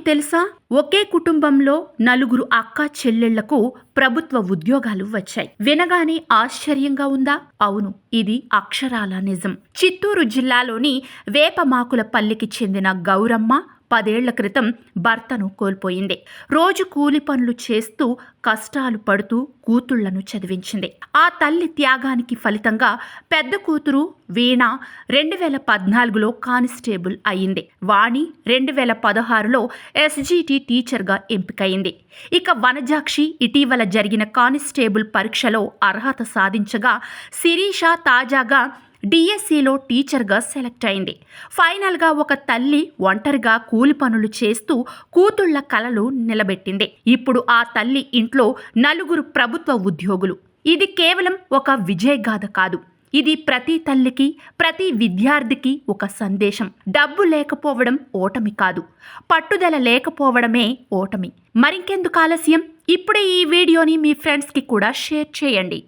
తెలుసా? ఒకే కుటుంబంలో నలుగురు అక్కా చెల్లెళ్లకు ప్రభుత్వ ఉద్యోగాలు వచ్చాయి. వినగానే ఆశ్చర్యంగా ఉందా? అవును, ఇది అక్షరాల నిజం. చిత్తూరు జిల్లాలోని వేపమాకులపల్లికి చెందిన గౌరమ్మ 10 ఏళ్ల క్రితం భర్తను కోల్పోయింది. రోజు కూలి పనులు చేస్తూ కష్టాలు పడుతూ కూతుళ్లను చదివించింది. ఆ తల్లి త్యాగానికి ఫలితంగా పెద్ద కూతురు వీణ 2014లో కానిస్టేబుల్ అయింది. వాణి 2016లో ఎస్జిటి టీచర్గా ఎంపికైంది. ఇక వనజాక్షి ఇటీవల జరిగిన కానిస్టేబుల్ పరీక్షలో అర్హత సాధించగా, శిరీష తాజాగా డిఎస్సిలో టీచర్గా సెలెక్ట్ అయింది. ఫైనల్గా ఒక తల్లి ఒంటరిగా కూలి పనులు చేస్తూ కూతుళ్ల కలలు నిలబెట్టింది. ఇప్పుడు ఆ తల్లి ఇంట్లో నలుగురు ప్రభుత్వ ఉద్యోగులు. ఇది కేవలం ఒక విజయగాథ కాదు. ఇది ప్రతి తల్లికి, ప్రతి విద్యార్థికి ఒక సందేశం. డబ్బు లేకపోవడం ఓటమి కాదు, పట్టుదల లేకపోవడమే ఓటమి. మరింకెందుకు ఆలస్యం? ఇప్పుడే ఈ వీడియోని మీ ఫ్రెండ్స్కి కూడా షేర్ చేయండి.